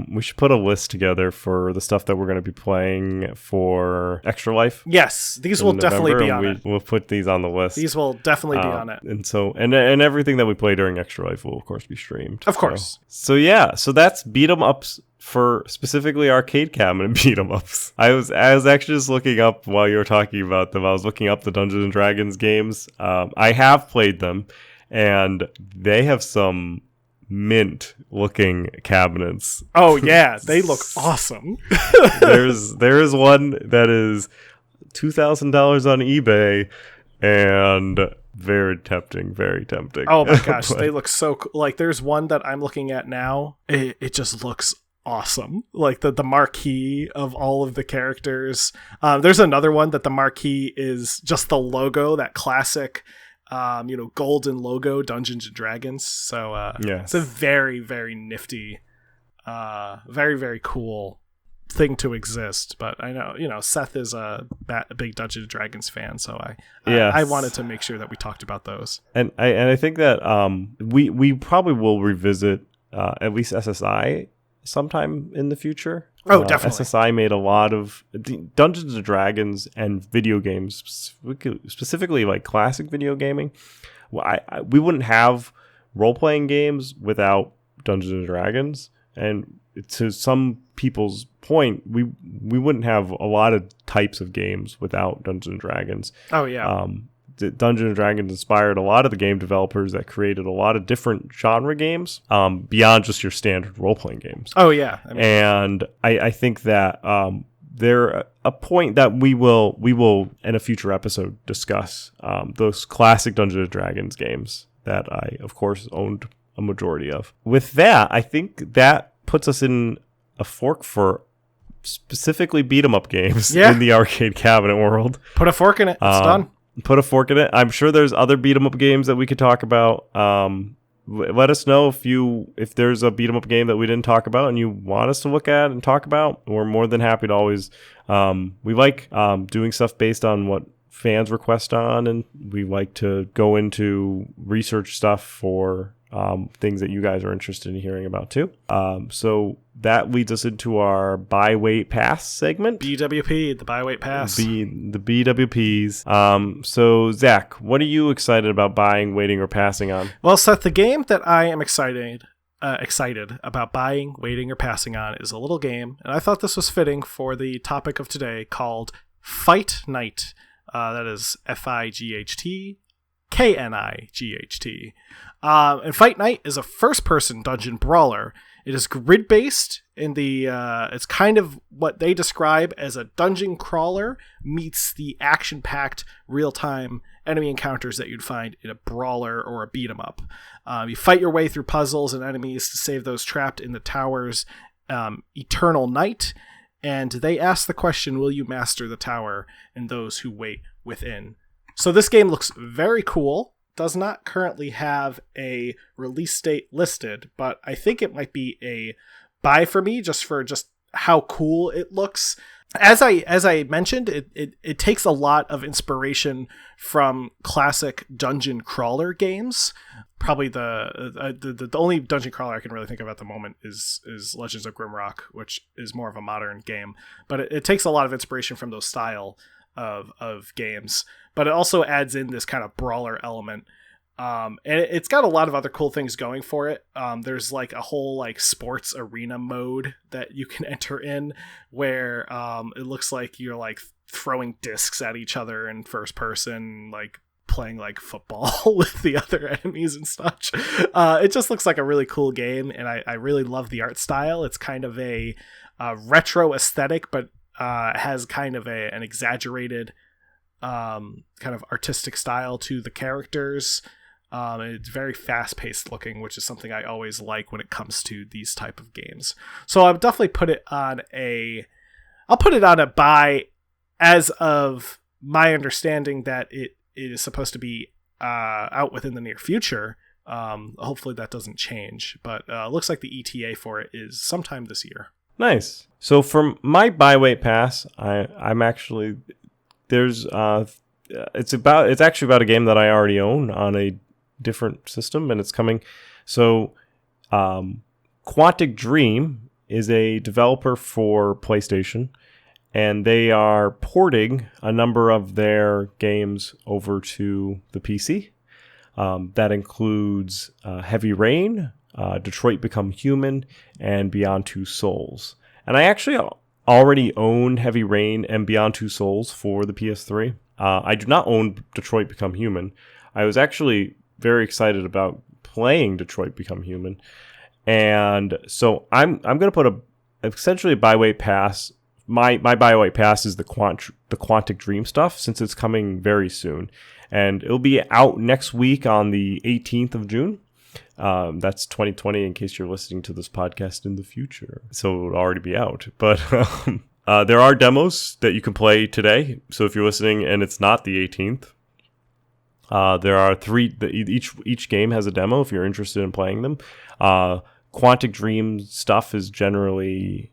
we should put a list together for the stuff that we're going to be playing for Extra Life. Yes, these will definitely be on it. We'll put these on the list. These will definitely be on it. And so, and everything that we play during Extra Life will of course be streamed. Of course. So that's beat 'em ups for specifically arcade cabinet beat 'em ups. I was actually just looking up while you were talking about them. I was looking up the Dungeons and Dragons games. I have played them, and they have some mint looking cabinets. Oh yeah, they look awesome. there is one that is $2,000 on eBay, and very tempting. Oh my gosh, they look so cool. Like there's one that I'm looking at now. It just looks awesome. Like the marquee of all of the characters. There's another one that the marquee is just the logo, that classic golden logo, Dungeons and Dragons. So It's a very, very nifty, very, very cool thing to exist. But I know, Seth is a big Dungeons and Dragons fan, so I wanted to make sure that we talked about those. And I think that we probably will revisit at least SSI sometime in the future. Oh, definitely. SSI made a lot of Dungeons and Dragons and video games, specifically like classic video gaming. We wouldn't have role-playing games without Dungeons and Dragons, and to some people's point, we wouldn't have a lot of types of games without Dungeons and Dragons. Oh yeah. Dungeons and Dragons inspired a lot of the game developers that created a lot of different genre games beyond just your standard role-playing games. Oh, yeah. And I think that they're a point that we will in a future episode discuss those classic Dungeons and Dragons games that I, of course, owned a majority of. With that, I think that puts us in a fork for specifically beat-em-up games in the arcade cabinet world. Put a fork in it. It's done. Put a fork in it. I'm sure there's other beat 'em up games that we could talk about. Let us know if there's a beat 'em up game that we didn't talk about and you want us to look at and talk about. We're more than happy to always. We like doing stuff based on what fans request on, and we like to go into research stuff for things that you guys are interested in hearing about too. So that leads us into our buy, wait, pass segment. BWP, the buy, wait, pass. The BWPs. So Zach, what are you excited about buying, waiting, or passing on? Well, Seth, the game that I am excited about buying, waiting, or passing on is a little game, and I thought this was fitting for the topic of today, called Fight Night. That is FIGHT. KNIGHT. And Fight Night is a first-person dungeon brawler. It is grid-based in it's kind of what they describe as a dungeon crawler meets the action-packed, real-time enemy encounters that you'd find in a brawler or a beat-em-up. You fight your way through puzzles and enemies to save those trapped in the tower's eternal night, and they ask the question, will you master the tower and those who wait within? So this game looks very cool. Does not currently have a release date listed, but I think it might be a buy for me just for how cool it looks. As I mentioned, it takes a lot of inspiration from classic dungeon crawler games. Probably the only dungeon crawler I can really think of at the moment is Legends of Grimrock, which is more of a modern game. But it takes a lot of inspiration from those style of games, but it also adds in this kind of brawler element. And it's got a lot of other cool things going for it. There's like a whole like sports arena mode that you can enter in where it looks like you're like throwing discs at each other in first person, like playing like football with the other enemies and such. It just looks like a really cool game, and I really love the art style. It's kind of a retro aesthetic, but has kind of an exaggerated kind of artistic style to the characters. It's very fast-paced looking, which is something I always like when it comes to these type of games. So I'll definitely put it on I'll put it on a buy, as of my understanding that it is supposed to be out within the near future. Hopefully that doesn't change, but looks like the ETA for it is sometime this year. Nice. So for my buy wait pass, I'm actually there's it's actually about a game that I already own on a different system, and it's coming. So Quantic Dream is a developer for PlayStation, and they are porting a number of their games over to the PC. That includes Heavy Rain, Detroit Become Human, and Beyond Two Souls. And I actually already own Heavy Rain and Beyond Two Souls for the PS3. I do not own Detroit Become Human. I was actually very excited about playing Detroit Become Human. And so I'm going to put essentially a buy wait pass. My buy wait pass is the Quantic Dream stuff, since it's coming very soon. And it'll be out next week on the 18th of June. That's 2020 in case you're listening to this podcast in the future. So it'll already be out. But there are demos that you can play today. So if you're listening and it's not the 18th, there are 3. Each game has a demo if you're interested in playing them. Quantic Dream stuff is generally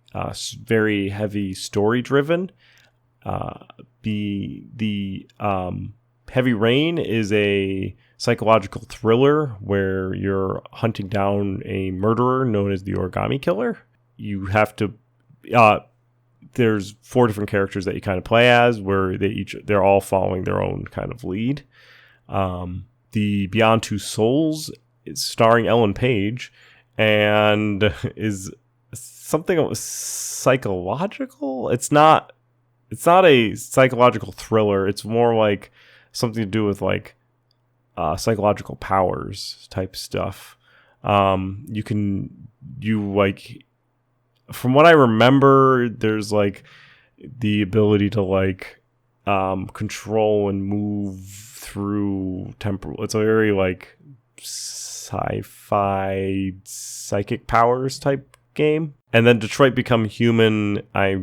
very heavy story driven. The Heavy Rain is a psychological thriller where you're hunting down a murderer known as the Origami Killer. You have to there's 4 different characters that you kind of play as, where they're all following their own kind of lead. The Beyond Two Souls is starring Ellen Page and is something psychological. It's not a psychological thriller. It's more like something to do with like psychological powers type stuff. From what I remember, there's like the ability to like control and move through temporal. It's a very like sci-fi psychic powers type game. And then Detroit Become Human, I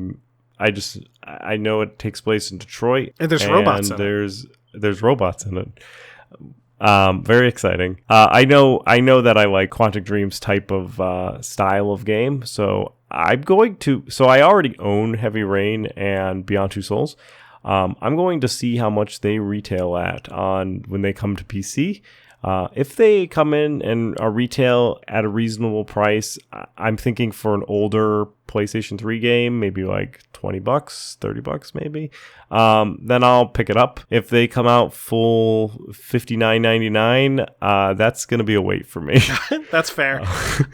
know it takes place in Detroit, and there's robots in there's robots in it. Very exciting. I know that I like Quantic Dream's type of style of game, so I already own Heavy Rain and Beyond Two Souls. I'm going to see how much they retail at when they come to PC. If they come in and are retail at a reasonable price, I'm thinking for an older PlayStation 3 game, maybe like $20, $30 maybe, then I'll pick it up. If they come out full $59.99, that's going to be a wait for me. That's fair.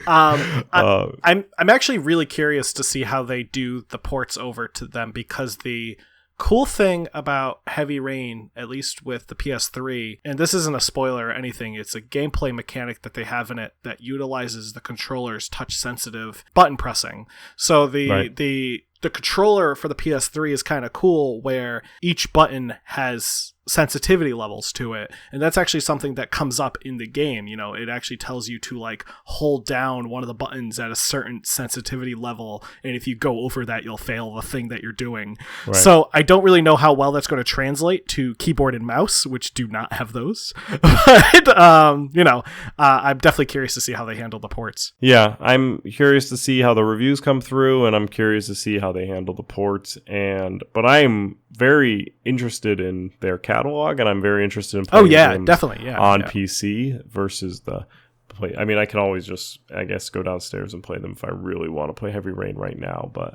I'm actually really curious to see how they do the ports over to them, because the cool thing about Heavy Rain, at least with the PS3, and this isn't a spoiler or anything, it's a gameplay mechanic that they have in it that utilizes the controller's touch-sensitive button pressing. So the controller for the PS3 is kind of cool, where each button has sensitivity levels to it, and that's actually something that comes up in the game. You know, it actually tells you to like hold down one of the buttons at a certain sensitivity level, and if you go over that, you'll fail the thing that you're doing. Right. So I don't really know how well that's going to translate to keyboard and mouse, which do not have those. But I'm definitely curious to see how they handle the ports. Yeah, I'm curious to see how the reviews come through, and I'm curious to see how they handle the ports. But I'm very interested in their catalog, and I'm very interested in playing games on PC versus the play. I mean, I can always just, I guess, go downstairs and play them if I really want to play Heavy Rain right now. But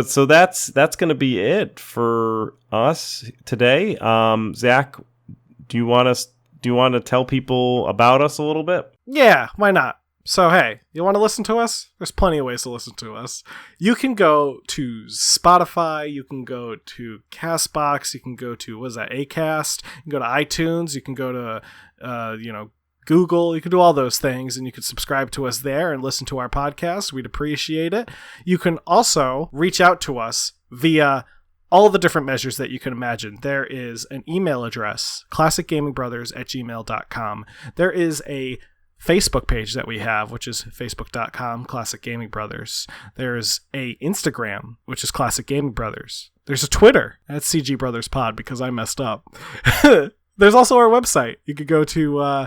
so that's going to be it for us today. Zach, do you want to tell people about us a little bit? Yeah, why not? So, hey, you want to listen to us? There's plenty of ways to listen to us. You can go to Spotify. You can go to CastBox. You can go to, Acast. You can go to iTunes. You can go to, Google. You can do all those things, and you can subscribe to us there and listen to our podcast. We'd appreciate it. You can also reach out to us via all the different measures that you can imagine. There is an email address, classicgamingbrothers@gmail.com. There is a Facebook page that we have, which is facebook.com Classic Gaming Brothers. There's a Instagram, which is Classic Gaming Brothers. There's a Twitter, that's CG Brothers Pod, because I messed up. There's also our website. You could go to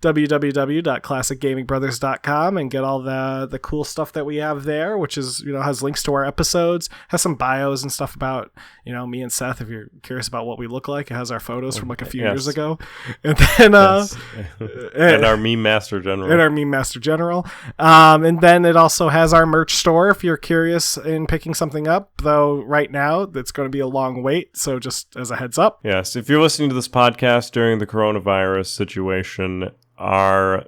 www.classicgamingbrothers.com and get all the cool stuff that we have there, which is, has links to our episodes, has some bios and stuff about, me and Seth, if you're curious about what we look like. It has our photos from like a few years ago. And then and our meme master general. And then it also has our merch store if you're curious in picking something up, though right now it's going to be a long wait, so just as a heads up. Yes, if you're listening to this podcast during the coronavirus situation, our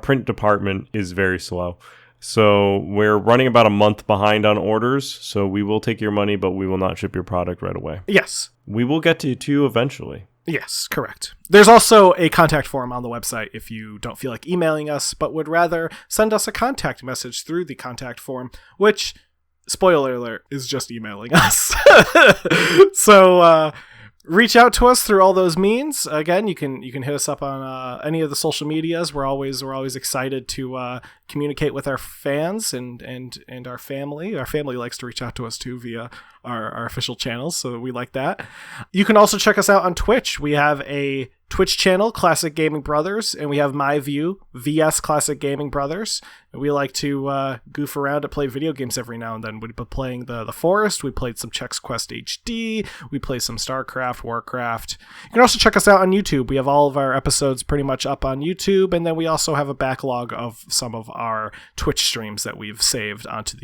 print department is very slow. So we're running about a month behind on orders. So we will take your money, but we will not ship your product right away. Yes. We will get to you eventually. Yes, correct. There's also a contact form on the website if you don't feel like emailing us, but would rather send us a contact message through the contact form, which, spoiler alert, is just emailing us. So, reach out to us through all those means. Again, you can hit us up on any of the social medias. We're always excited to communicate with our fans and our family. Our family likes to reach out to us too via our official channels, so we like that. You can also check us out on Twitch. We have a Twitch channel, Classic Gaming Brothers, and we have My View, VS Classic Gaming Brothers. We like to goof around and play video games every now and then. We've been playing The Forest. We played some Chex Quest HD. We play some StarCraft, Warcraft. You can also check us out on YouTube. We have all of our episodes pretty much up on YouTube, and then we also have a backlog of some of our Twitch streams that we've saved onto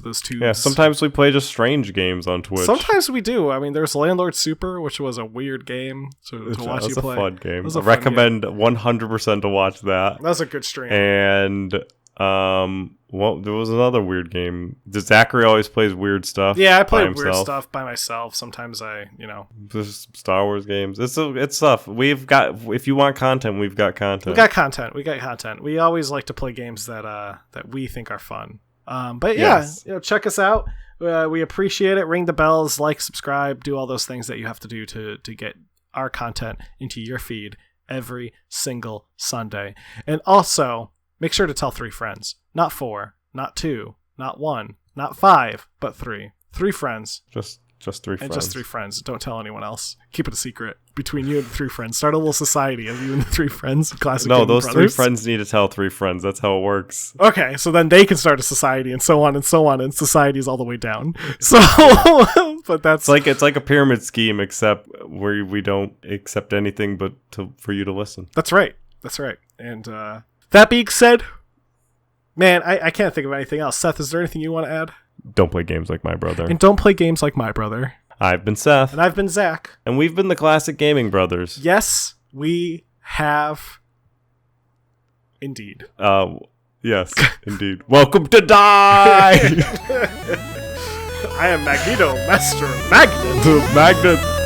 those tubes. Yeah, sometimes we play just strange games on Twitch. Sometimes we do. I mean, there's Landlord Super, which was a weird game to watch you play. It was a fun game. I recommend 100% to watch that. That was a good stream. And there was another weird game. Zachary always plays weird stuff. Yeah, I play weird stuff by myself. Sometimes Just Star Wars games. It's stuff. If you want content, we've got content. We got content. We always like to play games that we think are fun. But yeah, yes. Check us out. We appreciate it. Ring the bells, like, subscribe, do all those things that you have to do to get our content into your feed every single Sunday. And also, make sure to tell 3 friends. Not 4, not 2, not 1, not 5, but 3. 3 friends. Just 3 friends. And just 3 friends. Don't tell anyone else. Keep it a secret between you and the 3 friends. Start a little society of you and the 3 friends. Classic No, Gaming those Brothers. 3 friends need to tell 3 friends. That's how it works. Okay, so then they can start a society and so on and so on, and society is all the way down. So, but that's it's like a pyramid scheme, except where we don't accept anything but for you to listen. That's right. And that being said, man, I can't think of anything else. Seth, is there anything you want to add? Don't play games like my brother. And don't play games like my brother. I've been Seth. And I've been Zach. And we've been the Classic Gaming Brothers. Yes, we have. Indeed. Yes, indeed. Welcome to Die! I am Magneto, Master Magnet. The Magnet.